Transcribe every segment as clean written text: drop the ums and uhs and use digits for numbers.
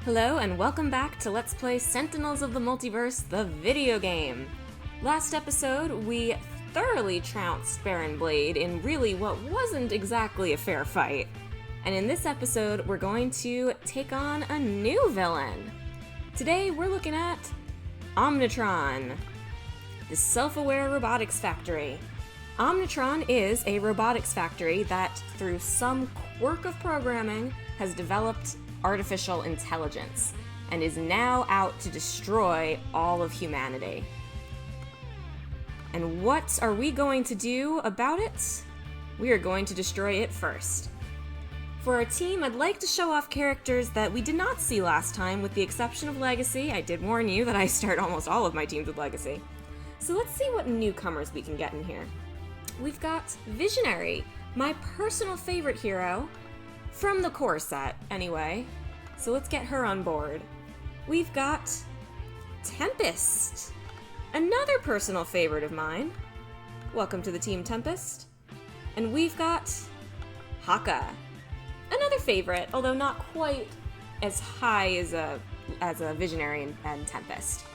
Hello and welcome back to Let's Play Sentinels of the Multiverse, the video game. Last episode, we thoroughly trounced Baron Blade in really what wasn't exactly a fair fight. And in this episode, we're going to take on a new villain. Today, we're looking at Omnitron, the self-aware robotics factory. Omnitron is a robotics factory that, through some quirk of programming, has developed artificial intelligence and is now out to destroy all of humanity. And what are we going to do about it? We are going to destroy it first. For our team, I'd like to show off characters that we did not see last time, with the exception of Legacy. I did warn you that I start almost all of my teams with Legacy. So let's see what newcomers we can get in here. We've got Visionary, my personal favorite hero, from the core set, anyway. So let's get her on board. We've got Tempest, another personal favorite of mine. Welcome to the team, Tempest. And we've got Haka, another favorite, although not quite as high as a Visionary and Tempest.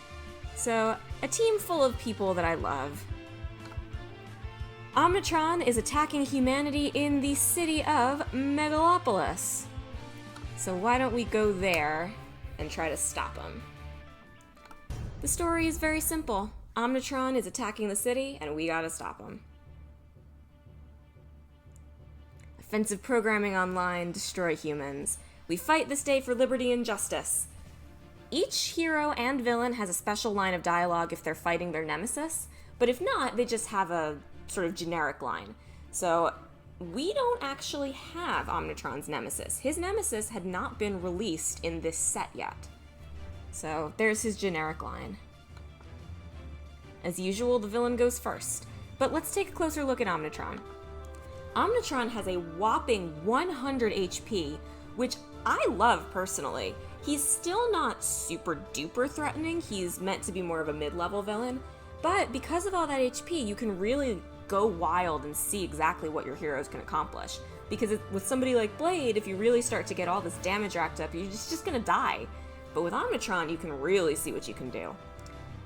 So, a team full of people that I love. Omnitron is attacking humanity in the city of Megalopolis. So why don't we go there and try to stop him? The story is very simple. Omnitron is attacking the city, and we gotta stop him. Offensive programming online, destroy humans. We fight this day for liberty and justice. Each hero and villain has a special line of dialogue if they're fighting their nemesis, but if not, they just have a sort of generic line. So we don't actually have Omnitron's nemesis. His nemesis had not been released in this set yet. So there's his generic line. As usual, the villain goes first. But let's take a closer look at Omnitron. Omnitron has a whopping 100 HP, which I love personally. He's still not super duper threatening. He's meant to be more of a mid-level villain. But because of all that HP, you can really go wild and see exactly what your heroes can accomplish. Because with somebody like Blade, if you really start to get all this damage racked up, you're just gonna die. But with Omnitron, you can really see what you can do.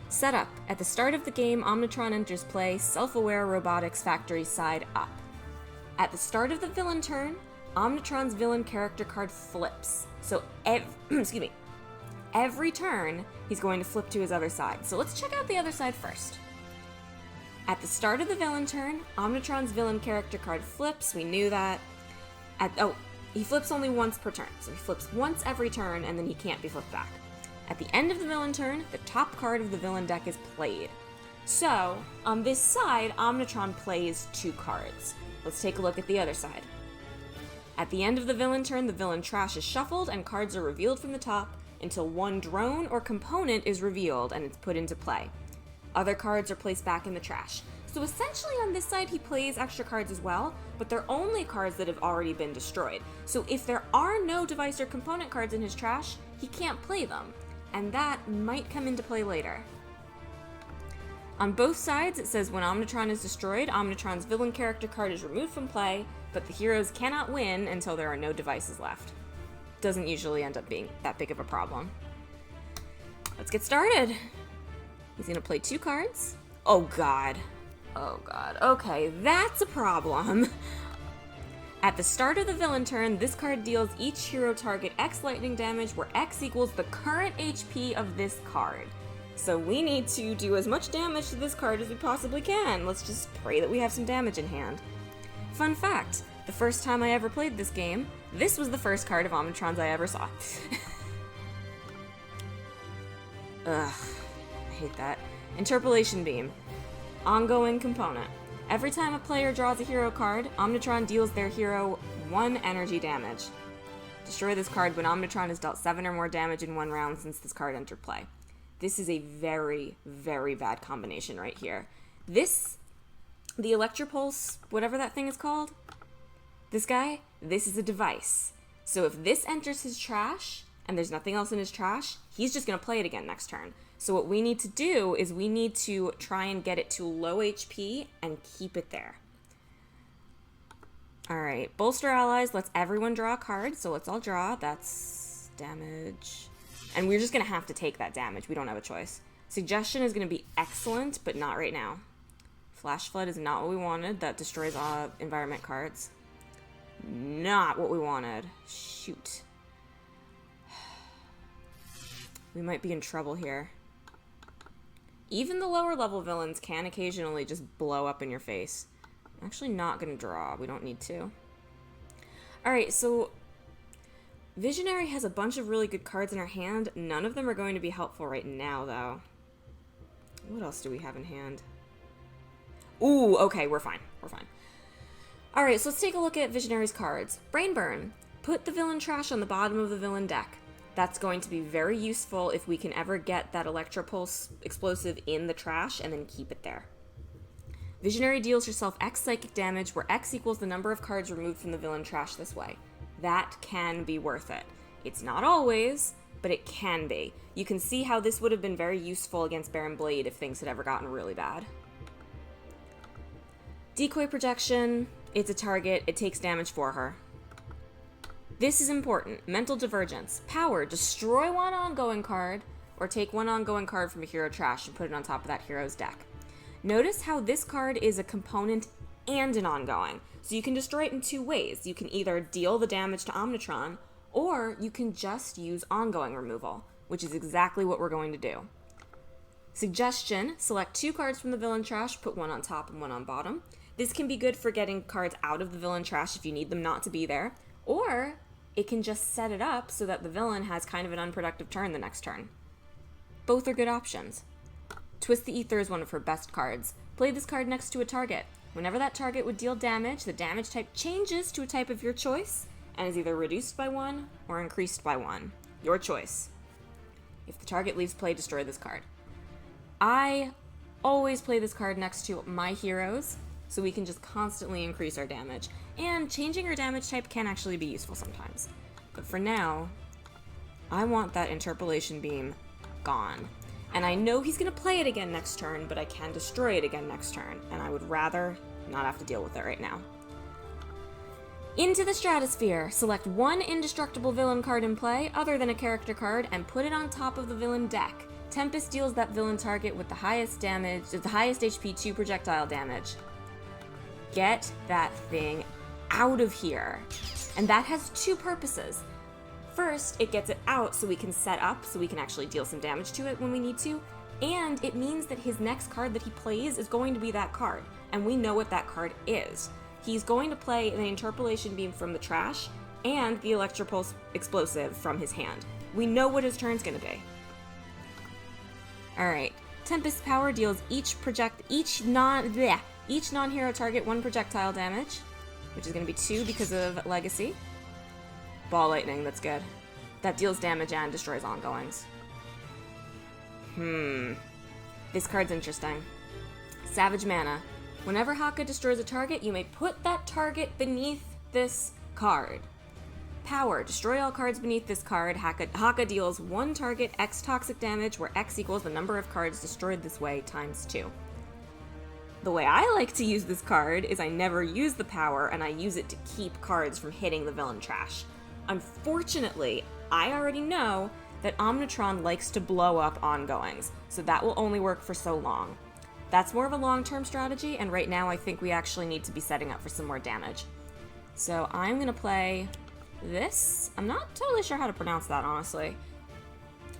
Setup. At the start of the game, Omnitron enters play, self-aware robotics factory side up. At the start of the villain turn, Omnitron's villain character card flips. So every turn, he's going to flip to his other side. So let's check out the other side first. At the start of the villain turn, Omnitron's villain character card flips. We knew that. He flips only once per turn. So he flips once every turn, and then he can't be flipped back. At the end of the villain turn, the top card of the villain deck is played. So, on this side, Omnitron plays 2 cards. Let's take a look at the other side. At the end of the villain turn, the villain trash is shuffled, and cards are revealed from the top until one drone or component is revealed and it's put into play. Other cards are placed back in the trash. So essentially on this side he plays extra cards as well, but they're only cards that have already been destroyed. So if there are no device or component cards in his trash, he can't play them. And that might come into play later. On both sides it says when Omnitron is destroyed, Omnitron's villain character card is removed from play, but the heroes cannot win until there are no devices left. Doesn't usually end up being that big of a problem. Let's get started. He's gonna play 2 cards. Oh god. Okay, that's a problem. At the start of the villain turn, this card deals each hero target X lightning damage, where X equals the current HP of this card. So we need to do as much damage to this card as we possibly can. Let's just pray that we have some damage in hand. Fun fact, the first time I ever played this game, this was the first card of Omnitron's I ever saw. Ugh. Hate that. Interpolation Beam. Ongoing component. Every time a player draws a hero card, Omnitron deals their hero 1 energy damage. Destroy this card when Omnitron has dealt 7 or more damage in 1 round since this card entered play. This is a very, very bad combination right here. The Electropulse, whatever that thing is called, this guy, this is a device. So if this enters his trash, and there's nothing else in his trash, he's just going to play it again next turn. So what we need to do is we need to try and get it to low HP and keep it there. Alright, bolster allies lets everyone draw a card, so let's all draw. That's damage. And we're just going to have to take that damage. We don't have a choice. Suggestion is going to be excellent, but not right now. Flash Flood is not what we wanted. That destroys environment cards. Not what we wanted. Shoot. We might be in trouble here. Even the lower level villains can occasionally just blow up in your face. I'm actually not going to draw. We don't need to. Alright, so Visionary has a bunch of really good cards in her hand. None of them are going to be helpful right now, though. What else do we have in hand? Ooh, okay, we're fine. We're fine. Alright, so let's take a look at Visionary's cards. Brain Burn. Put the villain trash on the bottom of the villain deck. That's going to be very useful if we can ever get that Electropulse explosive in the trash and then keep it there. Visionary deals herself X psychic damage, where X equals the number of cards removed from the villain trash this way. That can be worth it. It's not always, but it can be. You can see how this would have been very useful against Baron Blade if things had ever gotten really bad. Decoy Projection. It's a target. It takes damage for her. This is important. Mental Divergence. Power. Destroy one ongoing card, or take one ongoing card from a hero trash and put it on top of that hero's deck. Notice how this card is a component and an ongoing. So you can destroy it in two ways. You can either deal the damage to Omnitron, or you can just use ongoing removal, which is exactly what we're going to do. Suggestion, select 2 cards from the villain trash, put one on top and one on bottom. This can be good for getting cards out of the villain trash if you need them not to be there, or it can just set it up so that the villain has kind of an unproductive turn the next turn. Both are good options. Twist the Ether is one of her best cards. Play this card next to a target. Whenever that target would deal damage, the damage type changes to a type of your choice and is either reduced by 1 or increased by 1. Your choice. If the target leaves play, destroy this card. I always play this card next to my heroes, so we can just constantly increase our damage. And changing our damage type can actually be useful sometimes. But for now, I want that Interpolation Beam gone. And I know he's going to play it again next turn, but I can destroy it again next turn, and I would rather not have to deal with it right now. Into the Stratosphere. Select 1 indestructible villain card in play, other than a character card, and put it on top of the villain deck. Tempest deals that villain target with the highest damage, the highest HP 2 projectile damage. Get that thing out of here. And that has 2 purposes. First, it gets it out so we can set up, so we can actually deal some damage to it when we need to, and it means that his next card that he plays is going to be that card, and we know what that card is. He's going to play the Interpolation Beam from the trash and the Electropulse Explosive from his hand. We know what his turn's going to be. Alright, Tempest Power deals each non-hero target 1 projectile damage, which is going to be 2 because of Legacy. Ball Lightning, that's good. That deals damage and destroys ongoings. This card's interesting. Savage Mana. Whenever Haka destroys a target, you may put that target beneath this card. Power. Destroy all cards beneath this card. Haka deals 1 target X toxic damage, where X equals the number of cards destroyed this way times 2. The way I like to use this card is I never use the power, and I use it to keep cards from hitting the villain trash. Unfortunately, I already know that Omnitron likes to blow up ongoings, so that will only work for so long. That's more of a long-term strategy, and right now I think we actually need to be setting up for some more damage. So I'm going to play this. I'm not totally sure how to pronounce that, honestly.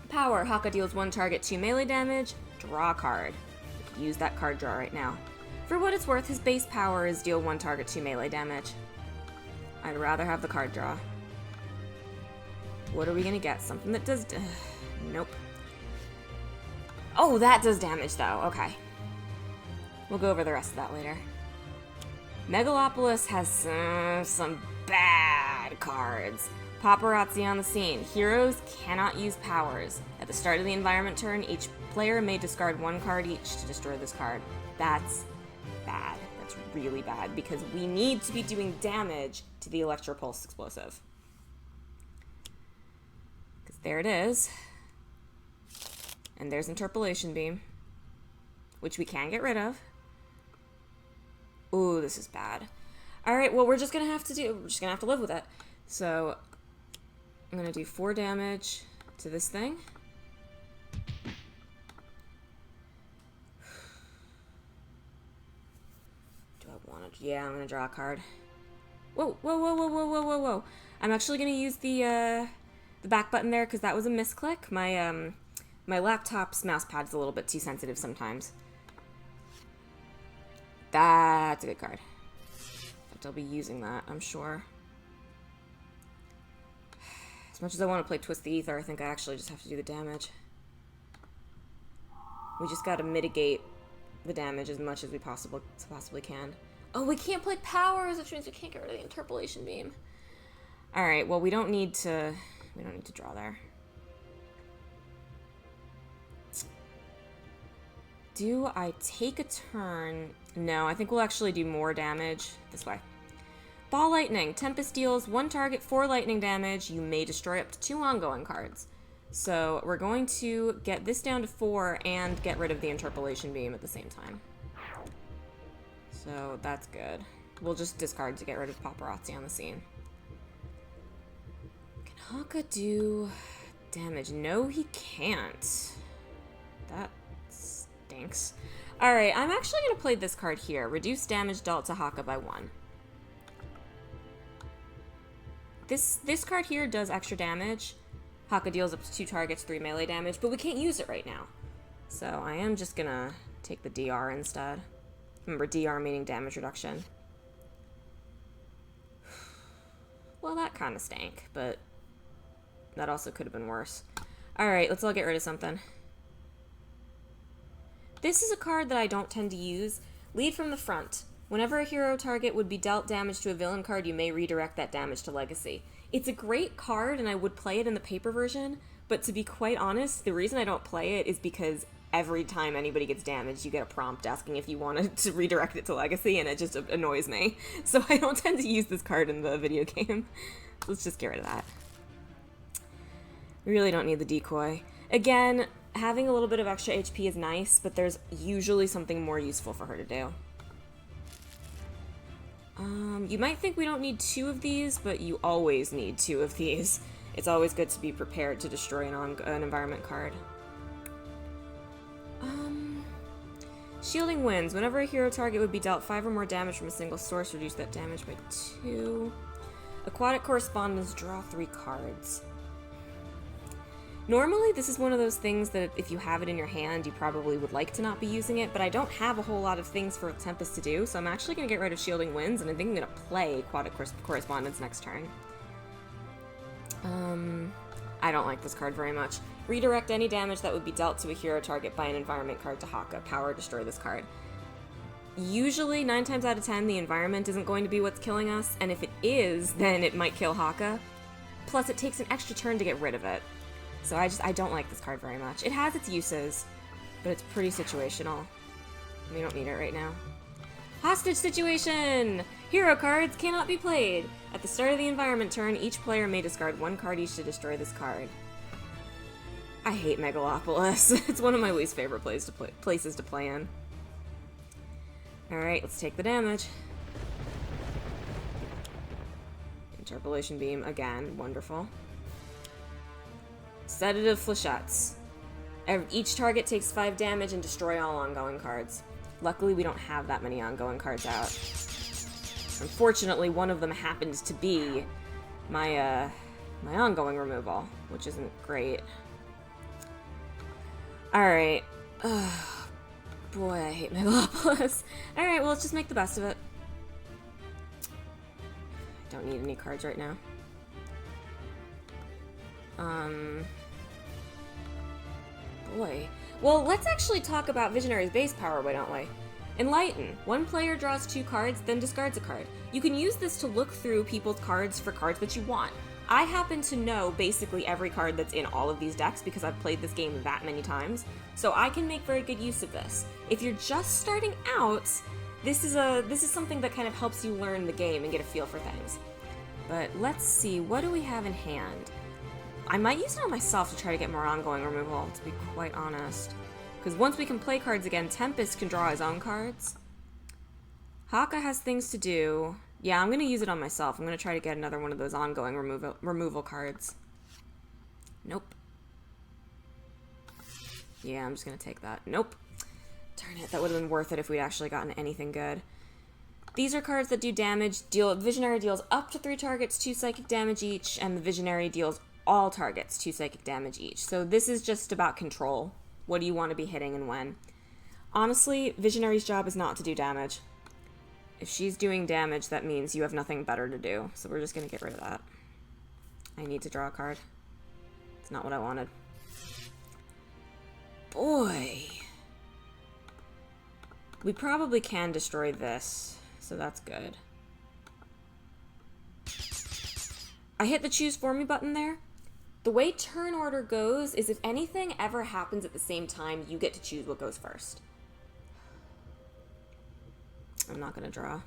Power. Haka deals 1 target 2 melee damage. Draw a card. We could use that card draw right now. For what it's worth, his base power is deal 1 target 2 melee damage. I'd rather have the card draw. What are we gonna get? Something that does... nope. Oh, that does damage, though. Okay. We'll go over the rest of that later. Megalopolis has some bad cards. Paparazzi on the scene. Heroes cannot use powers. At the start of the environment turn, each player may discard 1 card each to destroy this card. That's bad. That's really bad, because we need to be doing damage to the Electropulse Explosive. There it is. And there's Interpolation Beam, which we can get rid of. Ooh, this is bad. Alright, well, we're just gonna have to live with it. So, I'm gonna do 4 damage to this thing. Do I want to? Yeah, I'm gonna draw a card. Whoa, whoa, whoa, whoa, whoa, whoa, whoa, whoa! I'm actually gonna use the back button there because that was a misclick. My laptop's mouse pad's a little bit too sensitive sometimes. That's a good card. But I'll be using that, I'm sure. As much as I want to play Twist the Ether, I think I actually just have to do the damage. We just gotta mitigate the damage as much as we possibly can. Oh, we can't play powers, which means we can't get rid of the interpolation beam. Alright, well we don't need to draw there. Do I take a turn? No, I think we'll actually do more damage this way. Ball Lightning. Tempest deals 1 target 4 lightning damage. You may destroy up to 2 ongoing cards. So we're going to get this down to 4 and get rid of the interpolation beam at the same time. So that's good. We'll just discard to get rid of paparazzi on the scene. Can Haka do damage? No, he can't. That stinks. Alright, I'm actually going to play this card here. Reduce damage dealt to Haka by 1. This card here does extra damage. Haka deals up to 2 targets, 3 melee damage, but we can't use it right now. So I am just going to take the DR instead. Remember, DR meaning damage reduction. Well, that kind of stank, but that also could have been worse. Alright, let's all get rid of something. This is a card that I don't tend to use. Lead from the front. Whenever a hero target would be dealt damage to a villain card, you may redirect that damage to Legacy. It's a great card, and I would play it in the paper version, but to be quite honest, the reason I don't play it is because every time anybody gets damaged, you get a prompt asking if you wanted to redirect it to Legacy, and it just annoys me. So I don't tend to use this card in the video game. Let's just get rid of that. We really don't need the decoy. Again, having a little bit of extra HP is nice, but there's usually something more useful for her to do. You might think we don't need 2 of these, but you always need 2 of these. It's always good to be prepared to destroy an environment card. Shielding Winds. Whenever a hero target would be dealt 5 or more damage from a single source, reduce that damage by 2. Aquatic Correspondence. Draw 3 cards. Normally, this is one of those things that if you have it in your hand, you probably would like to not be using it, but I don't have a whole lot of things for Tempest to do, so I'm actually going to get rid of Shielding Winds, and I think I'm going to play Aquatic Correspondence next turn. I don't like this card very much. Redirect any damage that would be dealt to a hero target by an environment card to Haka. Power, destroy this card. Usually, 9 times out of 10, the environment isn't going to be what's killing us, and if it is, then it might kill Haka. Plus, it takes an extra turn to get rid of it. So I don't like this card very much. It has its uses, but it's pretty situational. We don't need it right now. Hostage situation! Hero cards cannot be played. At the start of the environment turn, each player may discard 1 card each to destroy this card. I hate Megalopolis. It's one of my least favorite places to play in. Alright, let's take the damage. Interpolation Beam again. Wonderful. Sedative Flechettes. Each target takes 5 damage and destroy all ongoing cards. Luckily, we don't have that many ongoing cards out. Unfortunately, one of them happens to be my ongoing removal, which isn't great. Alright. Boy, I hate Megalopolis. Alright, well, let's just make the best of it. Don't need any cards right now. Boy. Well, let's actually talk about Visionary's base power, why don't we? Enlighten. 1 player draws 2 cards, then discards a card. You can use this to look through people's cards for cards that you want. I happen to know basically every card that's in all of these decks because I've played this game that many times, so I can make very good use of this. If you're just starting out, this is something that kind of helps you learn the game and get a feel for things. But let's see, what do we have in hand? I might use it on myself to try to get more ongoing removal, to be quite honest. Because once we can play cards again, Tempest can draw his own cards. Haka has things to do. Yeah, I'm going to use it on myself. I'm going to try to get another one of those ongoing removal cards. Nope. Yeah, I'm just gonna take that. Nope. Darn it, that would have been worth it if we'd actually gotten anything good. These are cards that do damage. Visionary deals up to 3 targets, 2 psychic damage each, and the Visionary deals all targets 2 psychic damage each. So this is just about control. What do you want to be hitting and when? Honestly, Visionary's job is not to do damage. If she's doing damage, that means you have nothing better to do. So we're just going to get rid of that. I need to draw a card. It's not what I wanted. Boy. We probably can destroy this, so that's good. I hit the choose for me button there. The way turn order goes is if anything ever happens at the same time, you get to choose what goes first. I'm not going to draw.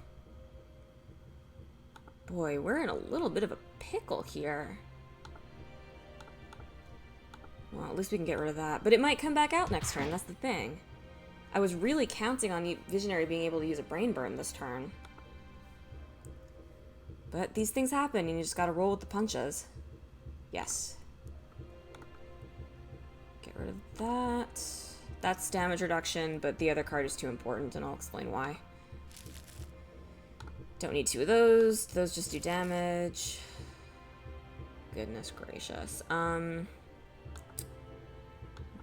Boy, we're in a little bit of a pickle here. Well, at least we can get rid of that. But it might come back out next turn, that's the thing. I was really counting on Visionary being able to use a brain burn this turn. But these things happen, and you just gotta roll with the punches. Yes. Get rid of that. That's damage reduction, but the other card is too important, and I'll explain why. Don't need 2 of those. Those just do damage. Goodness gracious.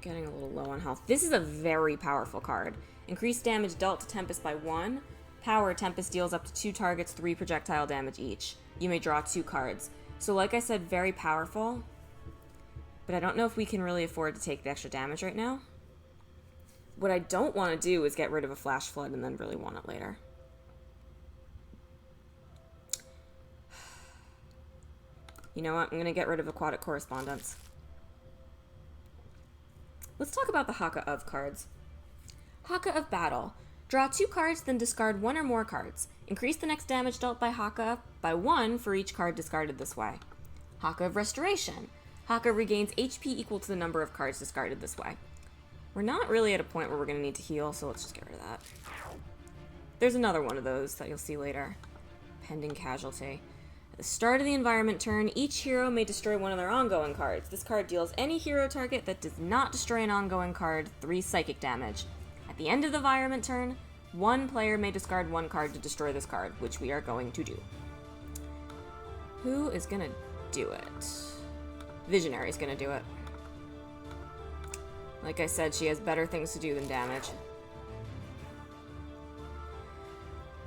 Getting a little low on health. This is a very powerful card. Increased damage dealt to Tempest by 1. Power, Tempest deals up to 2 targets, 3 projectile damage each. You may draw 2 cards. So like I said, very powerful. But I don't know if we can really afford to take the extra damage right now. What I don't want to do is get rid of a Flash Flood and then really want it later. You know what? I'm going to get rid of Aquatic Correspondence. Let's talk about the Haka of cards. Haka of Battle. Draw 2 cards, then discard 1 or more cards. Increase the next damage dealt by Haka by 1 for each card discarded this way. Haka of Restoration. Haka regains HP equal to the number of cards discarded this way. We're not really at a point where we're going to need to heal, so let's just get rid of that. There's another one of those that you'll see later. Pending Casualty. At the start of the environment turn, each hero may destroy one of their ongoing cards. This card deals any hero target that does not destroy an ongoing card 3 psychic damage. At the end of the environment turn, one player may discard 1 card to destroy this card, which we are going to do. Who is gonna do it? Visionary's gonna do it. Like I said, she has better things to do than damage.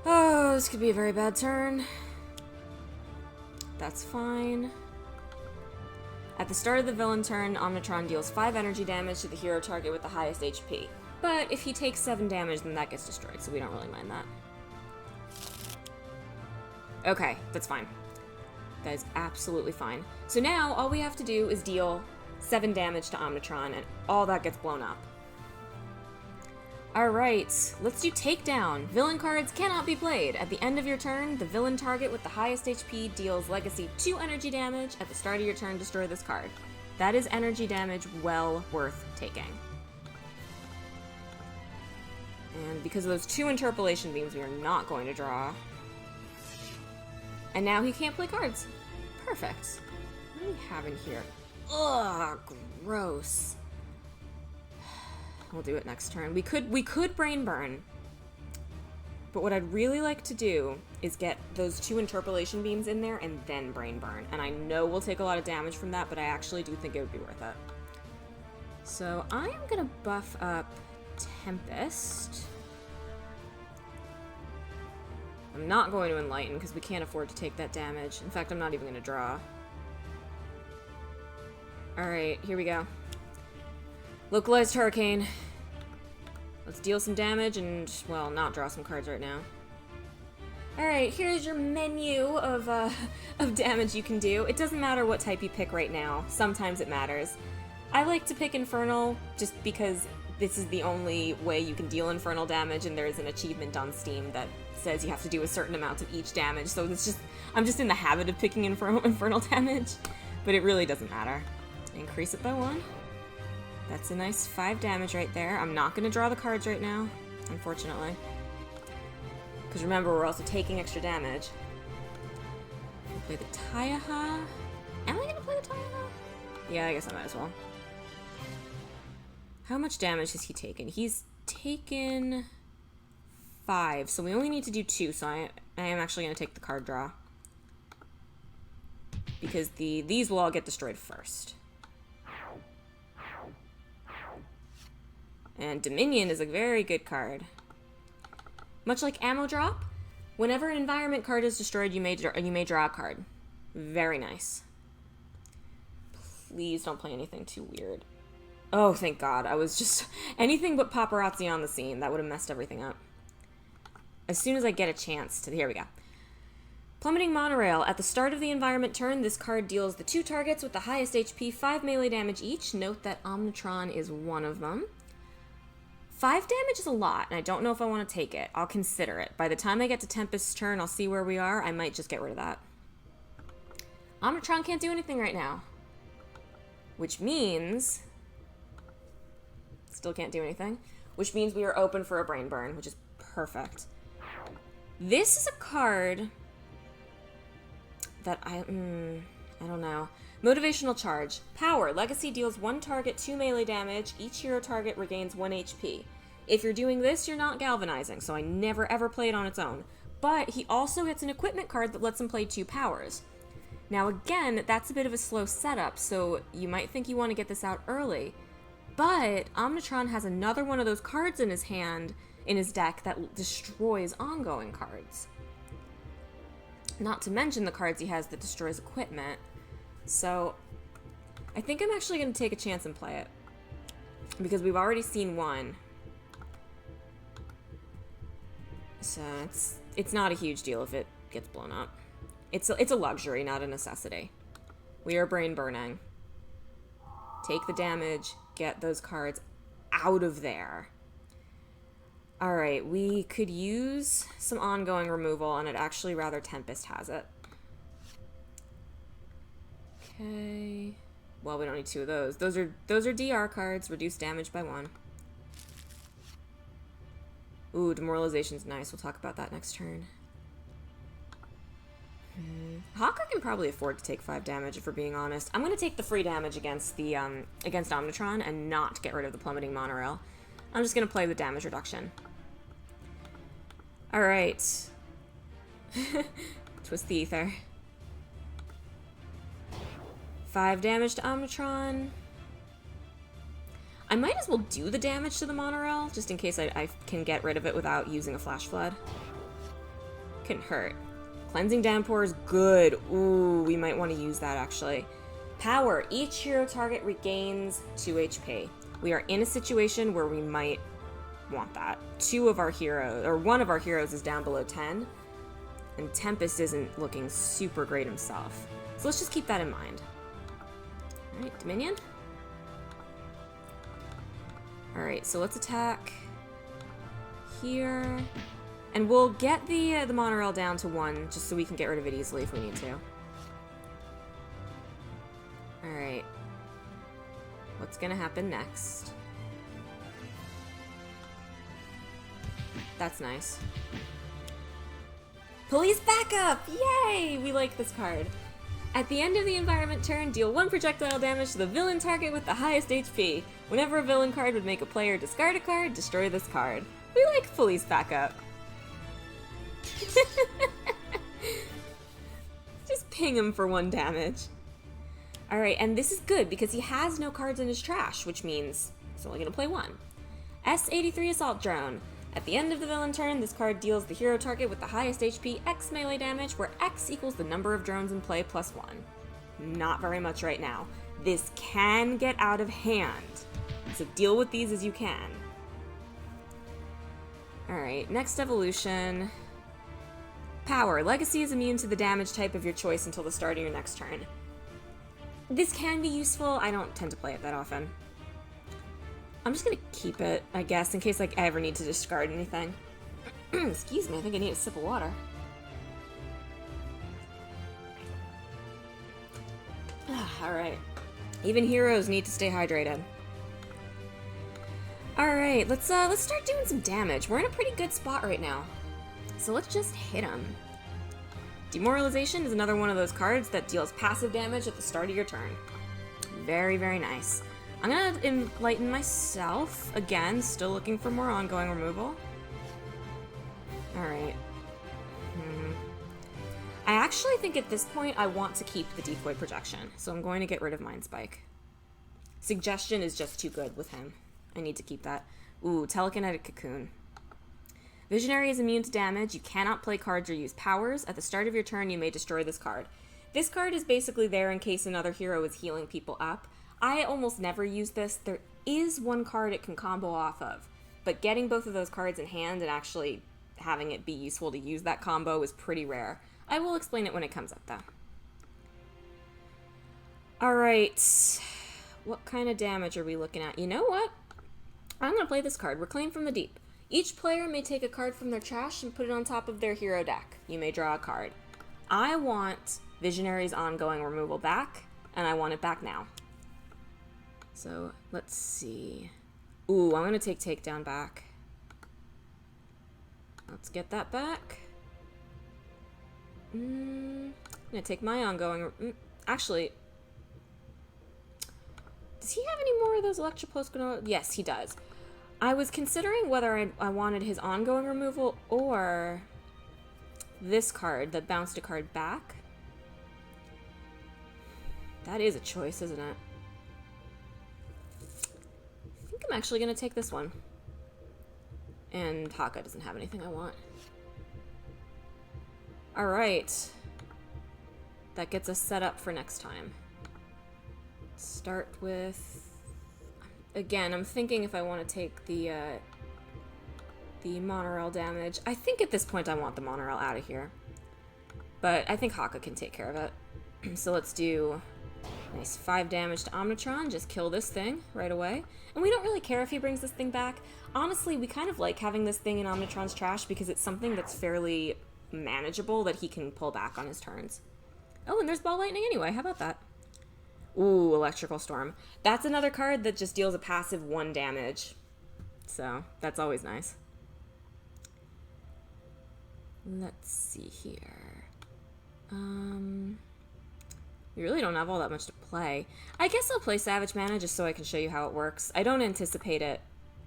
Oh, this could be a very bad turn. That's fine. At the start of the villain turn, Omnitron deals 5 energy damage to the hero target with the highest HP. But if he takes 7 damage, then that gets destroyed, so we don't really mind that. Okay, that's fine. That is absolutely fine. So now, all we have to do is deal 7 damage to Omnitron, and all that gets blown up. Alright, let's do Takedown. Villain cards cannot be played. At the end of your turn, the villain target with the highest HP deals Legacy 2 energy damage. At the start of your turn, destroy this card. That is energy damage well worth taking. And because of those 2 Interpolation Beams, we are not going to draw. And now he can't play cards. Perfect. What do we have in here? Ugh, gross. We'll do it next turn. We could Brain Burn. But what I'd really like to do is get those 2 Interpolation Beams in there and then Brain Burn. And I know we'll take a lot of damage from that, but I actually do think it would be worth it. So I am going to buff up Tempest. I'm not going to Enlighten because we can't afford to take that damage. In fact, I'm not even going to draw. Alright, here we go. Localized Hurricane. Let's deal some damage and, well, not draw some cards right now. Alright, here's your menu of damage you can do. It doesn't matter what type you pick right now. Sometimes it matters. I like to pick Infernal just because this is the only way you can deal Infernal damage, and there's an achievement on Steam that says you have to do a certain amount of each damage, so it's just, I'm just in the habit of picking Infernal damage, but it really doesn't matter. Increase it by 1. That's a nice 5 damage right there. I'm not going to draw the cards right now, unfortunately. Because remember, we're also taking extra damage. I'll play the Taiaha. Am I going to play the Taiaha? Yeah, I guess I might as well. How much damage has he taken? He's taken 5, so we only need to do 2, so I am actually going to take the card draw. Because these will all get destroyed first. And Dominion is a very good card. Much like Ammo Drop, whenever an environment card is destroyed, you may draw a card. Very nice. Please don't play anything too weird. Oh, thank God. I was just... anything but paparazzi on the scene. That would have messed everything up. As soon as I get a chance to... Here we go. Plummeting Monorail. At the start of the environment turn, this card deals the 2 targets with the highest HP 5 melee damage each. Note that Omnitron is one of them. 5 damage is a lot, and I don't know if I want to take it. I'll consider it. By the time I get to Tempest's turn, I'll see where we are. I might just get rid of that. Omnitron can't do anything right now. Which means... Still can't do anything. Which means we are open for a Brain Burn, which is perfect. This is a card that I don't know. Motivational Charge. Power. Legacy deals 1 target 2 melee damage. Each hero target regains 1 HP. If you're doing this, you're not galvanizing, so I never ever play it on its own. But he also gets an equipment card that lets him play 2 powers. Now again, that's a bit of a slow setup, so you might think you want to get this out early. But Omnitron has another one of those cards in his hand, in his deck, that destroys ongoing cards. Not to mention the cards he has that destroys equipment. So, I think I'm actually going to take a chance and play it. Because we've already seen one. So, it's not a huge deal if it gets blown up. It's a luxury, not a necessity. We are brain burning. Take the damage, get those cards out of there. Alright, we could use some ongoing removal, and I'd actually rather Tempest has it. Okay. Well, we don't need 2 of those. Those are DR cards, reduce damage by 1. Ooh, Demoralization's nice. We'll talk about that next turn. Hawker can probably afford to take 5 damage, if we're being honest. I'm going to take the free damage against the against Omnitron and not get rid of the Plummeting Monorail. I'm just going to play the damage reduction. Alright. Twist the Ether. 5 damage to Omnitron. I might as well do the damage to the Monorail, just in case I can get rid of it without using a Flash Flood. Couldn't hurt. Cleansing Downpour is good. Ooh, we might want to use that, actually. Power. Each hero target regains 2 HP. We are in a situation where we might want that. 2 of our heroes, or 1 of our heroes is down below 10, and Tempest isn't looking super great himself. So let's just keep that in mind. Alright, Dominion. Alright, so let's attack here. And we'll get the Monorail down to 1, just so we can get rid of it easily if we need to. Alright. What's gonna happen next? That's nice. Police backup! Yay! We like this card. At the end of the environment turn, deal 1 projectile damage to the villain target with the highest HP. Whenever a villain card would make a player discard a card, destroy this card. We like police backup. Just ping him for 1 damage. Alright, and this is good because he has no cards in his trash, which means he's only going to play 1. S-83 Assault Drone. At the end of the villain turn, this card deals the hero target with the highest HP X melee damage, where X equals the number of drones in play plus 1. Not very much right now. This can get out of hand, so deal with these as you can. Alright, next evolution. Power. Legacy is immune to the damage type of your choice until the start of your next turn. This can be useful. I don't tend to play it that often. I'm just gonna keep it, I guess, in case I ever need to discard anything. Excuse me, I think I need a sip of water. Alright. Even heroes need to stay hydrated. Alright, let's start doing some damage. We're in a pretty good spot right now. So let's just hit him. Demoralization is another one of those cards that deals passive damage at the start of your turn. Very, very nice. I'm gonna enlighten myself. Again, still looking for more ongoing removal. Alright. I actually think at this point I want to keep the decoy projection, so I'm going to get rid of Mind Spike. Suggestion is just too good with him. I need to keep that. Ooh, Telekinetic Cocoon. Visionary is immune to damage. You cannot play cards or use powers. At the start of your turn, you may destroy this card. This card is basically there in case another hero is healing people up. I almost never use this. There is one card it can combo off of, but getting both of those cards in hand and actually having it be useful to use that combo is pretty rare. I will explain it when it comes up, though. Alright. What kind of damage are we looking at? You know what? I'm going to play this card, Reclaim from the Deep. Each player may take a card from their trash and put it on top of their hero deck. You may draw a card. I want Visionary's ongoing removal back, and I want it back now. So, let's see. Ooh, I'm going to take Takedown back. Let's get that back. I'm going to take my ongoing... Actually... Does he have any more of those Electropulse? Yes, he does. I was considering whether I wanted his ongoing removal or this card that bounced a card back. That is a choice, isn't it? I think I'm actually going to take this one. And Haka doesn't have anything I want. Alright. That gets us set up for next time. Start with... Again, I'm thinking if I want to take the monorail damage. I think at this point I want the monorail out of here. But I think Haka can take care of it. So let's do nice 5 damage to Omnitron. Just kill this thing right away. And we don't really care if he brings this thing back. Honestly, we kind of like having this thing in Omnitron's trash because it's something that's fairly manageable that he can pull back on his turns. Oh, and there's Ball Lightning anyway. How about that? Ooh, Electrical Storm. That's another card that just deals a passive 1 damage. So, that's always nice. Let's see here. We really don't have all that much to play. I guess I'll play Savage Mana just so I can show you how it works. I don't anticipate it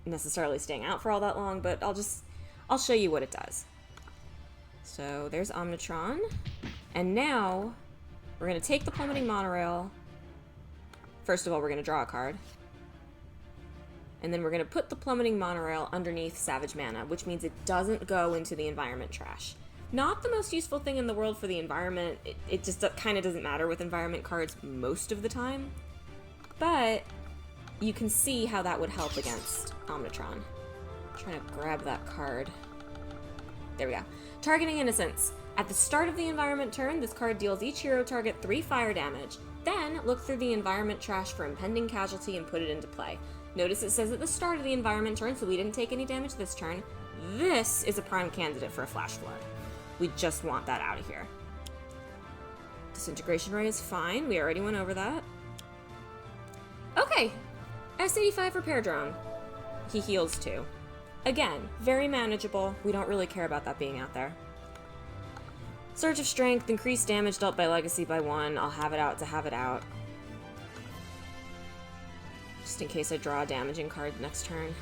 necessarily staying out for all that long, but I'll show you what it does. So, there's Omnitron. And now, we're going to take the Plummeting Monorail. First of all, we're going to draw a card. And then we're going to put the Plummeting Monorail underneath Savage Mana, which means it doesn't go into the environment trash. Not the most useful thing in the world for the environment. It just kind of doesn't matter with environment cards most of the time. But you can see how that would help against Omnitron. I'm trying to grab that card. There we go. Targeting Innocence. At the start of the environment turn, this card deals each hero target 3 fire damage. Then, look through the environment trash for impending casualty and put it into play. Notice it says at the start of the environment turn, so we didn't take any damage this turn. This is a prime candidate for a Flash Flood. We just want that out of here. Disintegration Ray is fine. We already went over that. Okay. S85 Repair Drone. He heals too. Again, very manageable. We don't really care about that being out there. Surge of Strength, increased damage dealt by Legacy by 1. I'll have it out to have it out. Just in case I draw a damaging card next turn.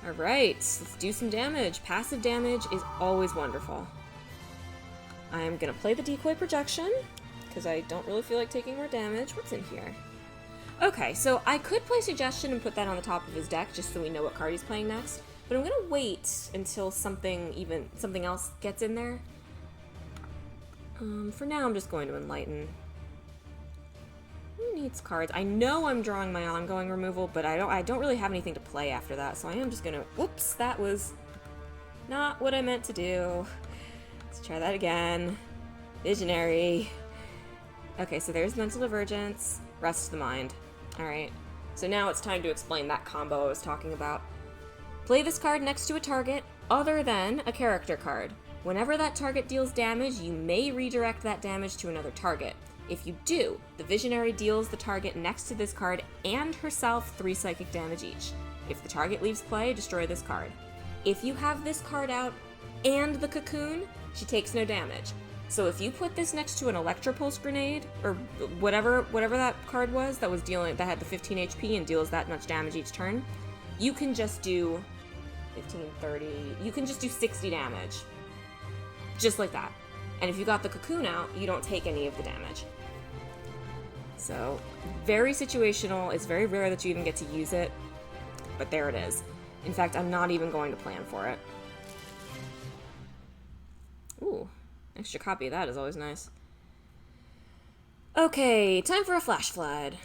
Alright, let's do some damage. Passive damage is always wonderful. I am going to play the Decoy Projection, because I don't really feel like taking more damage. What's in here? Okay, so I could play Suggestion and put that on the top of his deck, just so we know what card he's playing next. But I'm gonna wait until something else gets in there. For now, I'm just going to Enlighten. Who needs cards? I know I'm drawing my ongoing removal, but I don't really have anything to play after that, so I am just gonna... Whoops, that was not what I meant to do. Let's try that again. Visionary. Okay, so there's Mental Divergence. Rest of the Mind. Alright. So now it's time to explain that combo I was talking about. Play this card next to a target other than a character card. Whenever that target deals damage, you may redirect that damage to another target. If you do, the Visionary deals the target next to this card and herself 3 psychic damage each. If the target leaves play, destroy this card. If you have this card out and the Cocoon, she takes no damage. So if you put this next to an Electropulse grenade, or whatever that card was that had the 15 HP and deals that much damage each turn, you can just do 15, 30, you can just do 60 damage. Just like that. And if you got the cocoon out, you don't take any of the damage. So, very situational. It's very rare that you even get to use it, but there it is. In fact, I'm not even going to plan for it. Ooh, extra copy of that is always nice. Okay, time for a flash flood.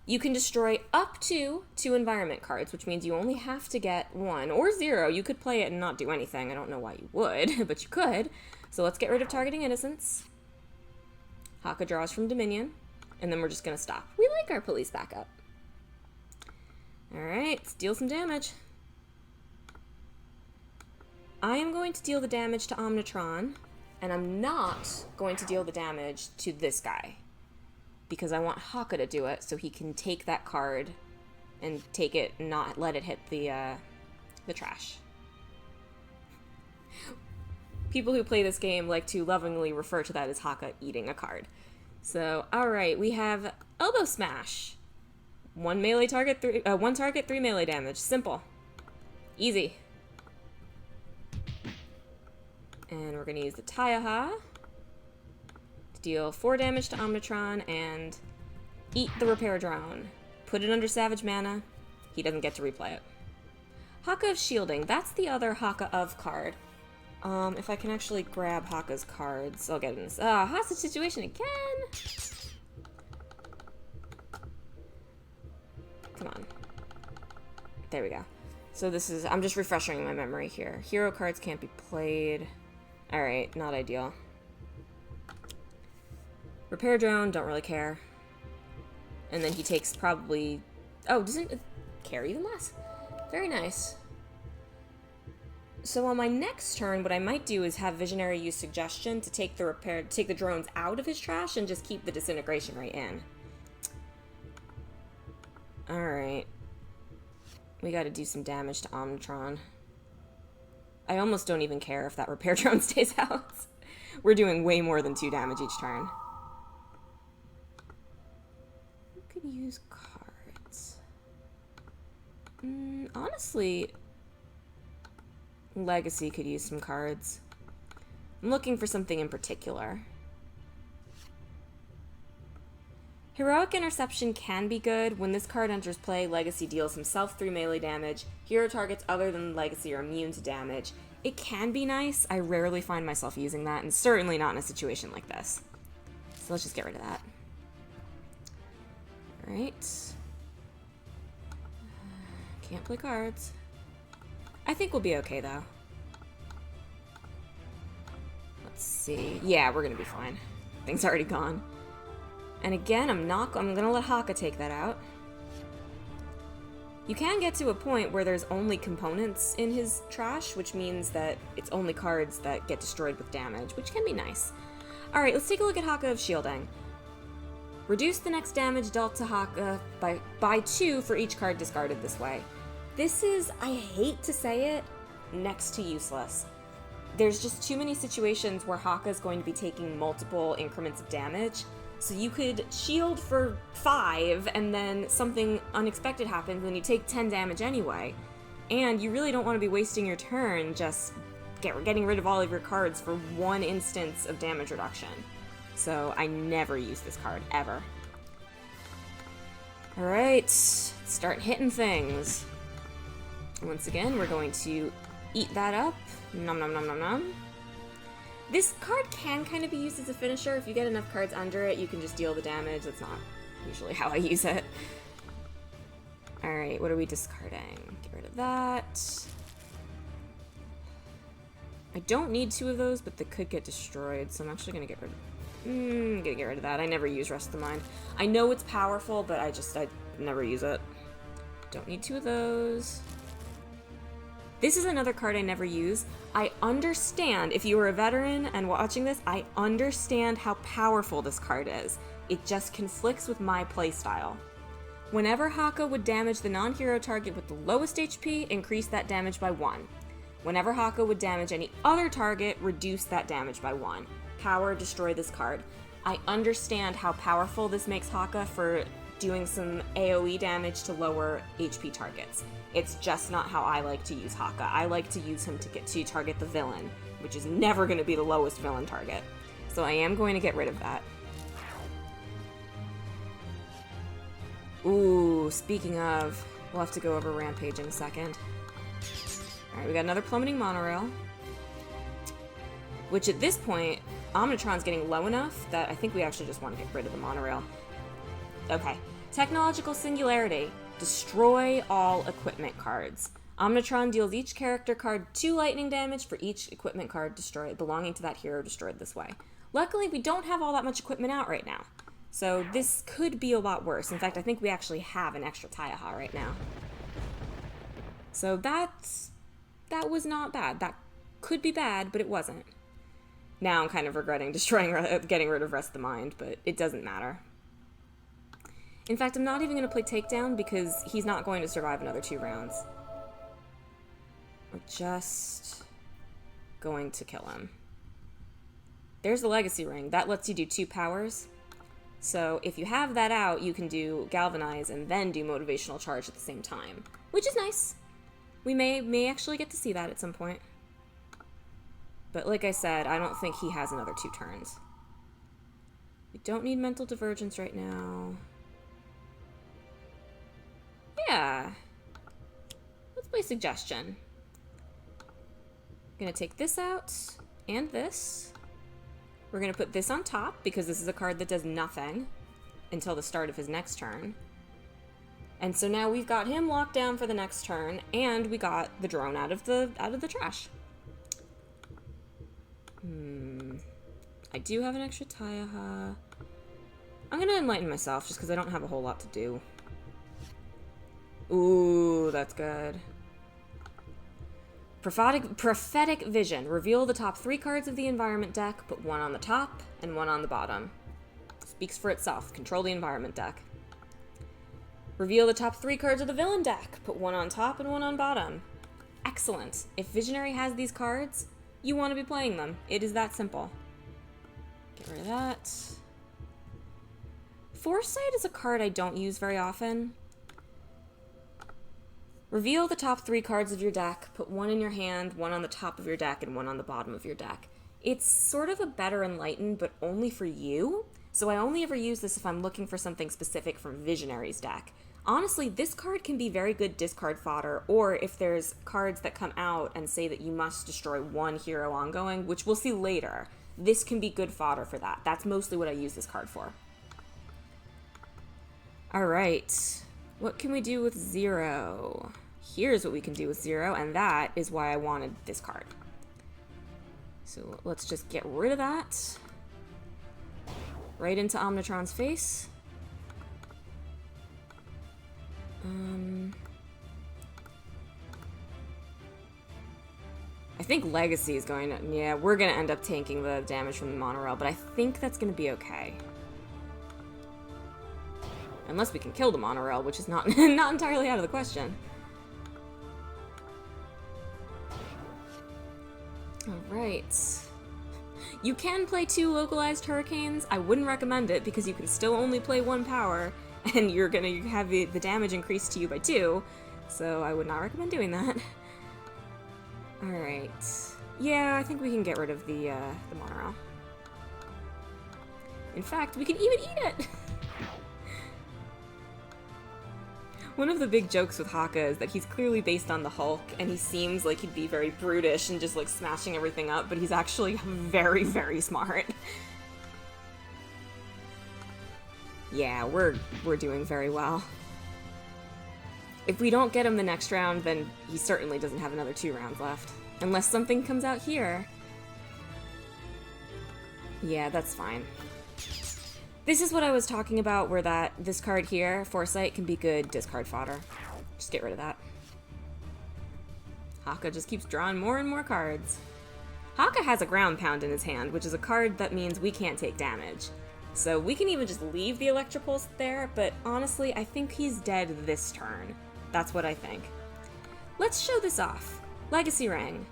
You can destroy up to 2 environment cards, which means you only have to get 1 or 0. You could play it and not do anything. I don't know why you would, but you could. So let's get rid of targeting innocence. Haka draws from Dominion, and then we're just going to stop. We like our police backup. Alright, let's deal some damage. I am going to deal the damage to Omnitron, and I'm not going to deal the damage to this guy, because I want Haka to do it so he can take that card and take it and not let it hit the trash. People who play this game like to lovingly refer to that as Haka eating a card. So, alright, we have Elbow Smash. 1 target, 3 melee damage. Simple. Easy. And we're going to use the Taiaha to deal 4 damage to Omnitron and eat the Repair Drone. Put it under Savage Mana. He doesn't get to replay it. Haka of Shielding. That's the other Haka of card. If I can actually grab Haka's cards, I'll get in this. Hostage situation again! Come on. There we go. So this is, I'm just refreshing my memory here. Hero cards can't be played. Alright, not ideal. Repair Drone, don't really care. And then he takes probably... Oh, doesn't it care even less? Very nice. So on my next turn, what I might do is have Visionary use Suggestion to take the drones out of his trash and just keep the Disintegration right in. Alright. We gotta do some damage to Omnitron. I almost don't even care if that Repair Drone stays out. We're doing way more than 2 damage each turn. Who could use cards? Honestly, Legacy could use some cards. I'm looking for something in particular. Heroic Interception can be good. When this card enters play, Legacy deals himself 3 melee damage. Hero targets other than Legacy are immune to damage. It can be nice. I rarely find myself using that, and certainly not in a situation like this. So let's just get rid of that. Alright. Can't play cards. I think we'll be okay, though. Let's see. Yeah, we're gonna be fine. Thing's already gone. And again, I'm gonna let Haka take that out. You can get to a point where there's only components in his trash, which means that it's only cards that get destroyed with damage, which can be nice. Alright, let's take a look at Haka of Shielding. Reduce the next damage dealt to Haka by 2 for each card discarded this way. This is, I hate to say it, next to useless. There's just too many situations where Haka is going to be taking multiple increments of damage. So you could shield for 5, and then something unexpected happens, and you take 10 damage anyway. And you really don't want to be wasting your turn just getting rid of all of your cards for 1 instance of damage reduction. So I never use this card, ever. Alright, start hitting things. Once again, we're going to eat that up. Nom nom nom nom nom. This card can kind of be used as a finisher. If you get enough cards under it, you can just deal the damage. That's not usually how I use it. Alright, what are we discarding? Get rid of that. I don't need 2 of those, but they could get destroyed, so I'm actually gonna get rid of that. I never use Rest of the Mind. I know it's powerful, but I never use it. Don't need 2 of those. This is another card I never use. I understand, if you were a veteran and watching this, I understand how powerful this card is. It just conflicts with my playstyle. Whenever Haka would damage the non-hero target with the lowest HP, increase that damage by 1. Whenever Haka would damage any other target, reduce that damage by 1. power, destroy this card. I understand how powerful this makes Haka for doing some AoE damage to lower HP targets. It's just not how I like to use Haka. I like to use him to target the villain, which is never going to be the lowest villain target. So I am going to get rid of that. Ooh, speaking of, we'll have to go over rampaging in a second. Alright, we got another plummeting monorail. Which at this point, Omnitron's getting low enough that I think we actually just want to get rid of the monorail. Okay. Technological Singularity. Destroy all equipment cards. Omnitron deals each character card 2 lightning damage for each equipment card destroyed belonging to that hero destroyed this way. Luckily, we don't have all that much equipment out right now. So this could be a lot worse. In fact, I think we actually have an extra Taiaha right now. So that was not bad. That could be bad, but it wasn't. Now I'm kind of regretting getting rid of Rest the Mind, but it doesn't matter. In fact, I'm not even going to play Takedown because he's not going to survive another 2 rounds. We're just going to kill him. There's the Legacy Ring. That lets you do 2 powers. So if you have that out, you can do Galvanize and then do Motivational Charge at the same time, which is nice. We may actually get to see that at some point. But like I said, I don't think he has another 2 turns. We don't need Mental Divergence right now. Yeah. Let's play Suggestion. Gonna take this out, and this. We're gonna put this on top, because this is a card that does nothing until the start of his next turn. And so now we've got him locked down for the next turn, and we got the drone out of the trash. I do have an extra Taiaha. I'm gonna Enlighten myself, just because I don't have a whole lot to do. Ooh, that's good. Prophetic Vision. Reveal the top 3 cards of the environment deck, put 1 on the top and 1 on the bottom. Speaks for itself. Control the environment deck. Reveal the top 3 cards of the villain deck, put 1 on top and 1 on bottom. Excellent. If Visionary has these cards, you want to be playing them. It is that simple. Get rid of that. Foresight is a card I don't use very often. Reveal the top 3 cards of your deck, put 1 in your hand, 1 on the top of your deck, and 1 on the bottom of your deck. It's sort of a better Enlighten, but only for you, so I only ever use this if I'm looking for something specific from Visionary's deck. Honestly, this card can be very good discard fodder, or if there's cards that come out and say that you must destroy 1 hero ongoing, which we'll see later, this can be good fodder for that. That's mostly what I use this card for. Alright, what can we do with 0? Here's what we can do with 0, and that is why I wanted this card. So let's just get rid of that. Right into Omnitron's face. I think Legacy is going to... Yeah, we're going to end up tanking the damage from the monorail, but I think that's going to be okay. Unless we can kill the monorail, which is not entirely out of the question. Alright. You can play 2 localized hurricanes. I wouldn't recommend it because you can still only play 1 power and you're gonna have the damage increased to you by 2, so I would not recommend doing that. Alright. Yeah, I think we can get rid of the monorail. In fact, we can even eat it! One of the big jokes with Haka is that he's clearly based on the Hulk, and he seems like he'd be very brutish and just like smashing everything up, but he's actually very, very smart. Yeah, we're doing very well. If we don't get him the next round, then he certainly doesn't have another 2 rounds left. Unless something comes out here. Yeah, that's fine. This is what I was talking about, where this card here, Foresight, can be good discard fodder. Just get rid of that. Haka just keeps drawing more and more cards. Haka has a ground pound in his hand, which is a card that means we can't take damage. So we can even just leave the Electropulse there, but honestly, I think he's dead this turn. That's what I think. Let's show this off. Legacy Ring.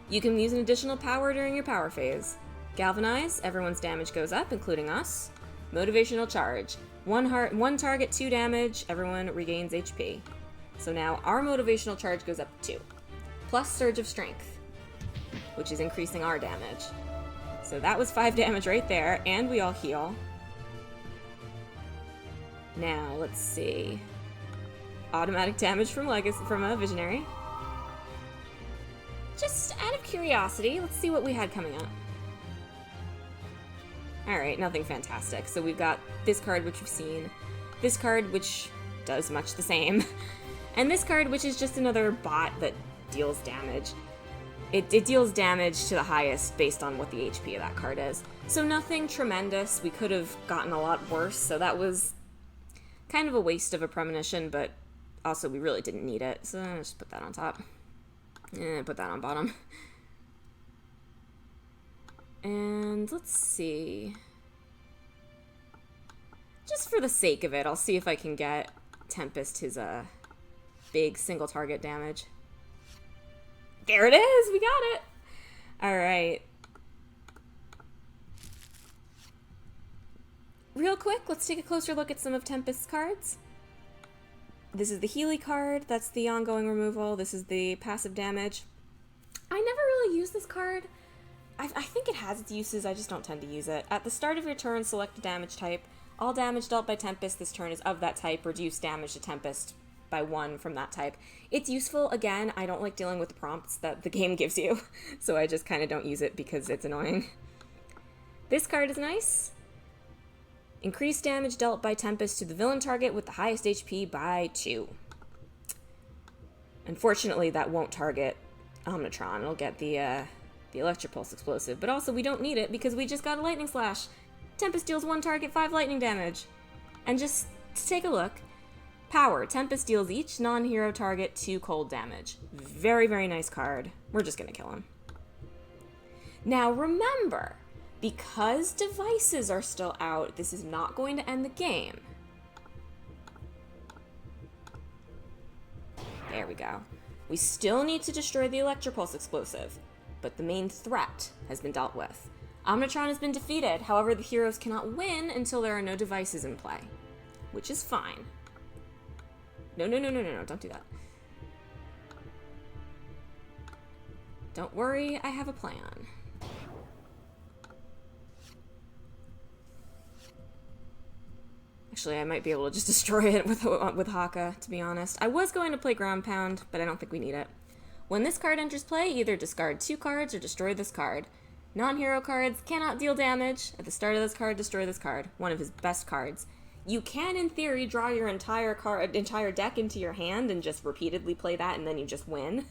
You can use an additional power during your power phase. Galvanize, everyone's damage goes up, including us. Motivational charge, one target, 2 damage, everyone regains HP. So now our motivational charge goes up 2. Plus Surge of Strength, which is increasing our damage. So that was 5 damage right there, and we all heal. Now, let's see. Automatic damage from a Visionary. Just out of curiosity, let's see what we had coming up. Alright, nothing fantastic. So we've got this card, which we've seen. This card, which does much the same. And this card, which is just another bot that deals damage. It deals damage to the highest based on what the HP of that card is. So nothing tremendous. We could have gotten a lot worse, so that was kind of a waste of a premonition, but also we really didn't need it. So I'll just put that on top. Put that on bottom. And let's see. Just for the sake of it, I'll see if I can get Tempest his big single target damage. There it is! We got it! Alright. Real quick, let's take a closer look at some of Tempest's cards. This is the Healy card. That's the ongoing removal. This is the passive damage. I never really use this card. I think it has its uses, I just don't tend to use it. At the start of your turn, select a damage type. All damage dealt by Tempest this turn is of that type. Reduce damage to Tempest by 1 from that type. It's useful. Again, I don't like dealing with the prompts that the game gives you, so I just kind of don't use it because it's annoying. This card is nice. Increase damage dealt by Tempest to the villain target with the highest HP by 2. Unfortunately, that won't target Omnitron. It'll get the Electric Pulse explosive, but also we don't need it because we just got a Lightning Slash. Tempest deals 1 target 5 lightning damage. And just to take a look, Power. Tempest deals each non-hero target 2 cold damage. Very, very nice card. We're just gonna kill him. Now remember, because devices are still out, this is not going to end the game. There we go. We still need to destroy the Electropulse explosive, but the main threat has been dealt with. Omnitron has been defeated, however the heroes cannot win until there are no devices in play, which is fine. No, don't do that. Don't worry, I have a plan. Actually, I might be able to just destroy it with Haka, to be honest. I was going to play Ground Pound, but I don't think we need it. When this card enters play, either discard 2 cards or destroy this card. Non-hero cards cannot deal damage. At the start of this card, destroy this card. One of his best cards. You can, in theory, draw your entire deck into your hand and just repeatedly play that, and then you just win.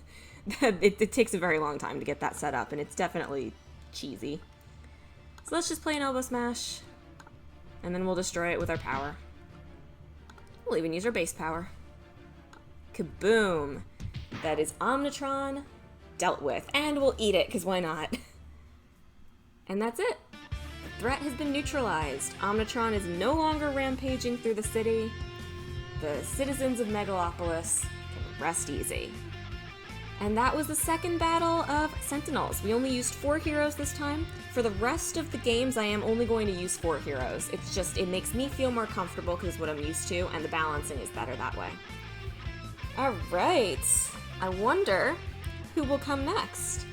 It takes a very long time to get that set up, and it's definitely cheesy. So let's just play an Elbow Smash, and then we'll destroy it with our power. We'll even use our base power. Kaboom! That is Omnitron dealt with, and we'll eat it, because why not? And that's it. The threat has been neutralized. Omnitron is no longer rampaging through the city. The citizens of Megalopolis can rest easy. And that was the second battle of Sentinels. We only used 4 heroes this time. For the rest of the games, I am only going to use 4 heroes. It's just, it makes me feel more comfortable because it's what I'm used to, and the balancing is better that way. Alright, I wonder who will come next.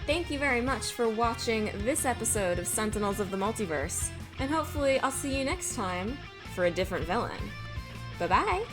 Thank you very much for watching this episode of Sentinels of the Multiverse, and hopefully I'll see you next time for a different villain. Bye-bye!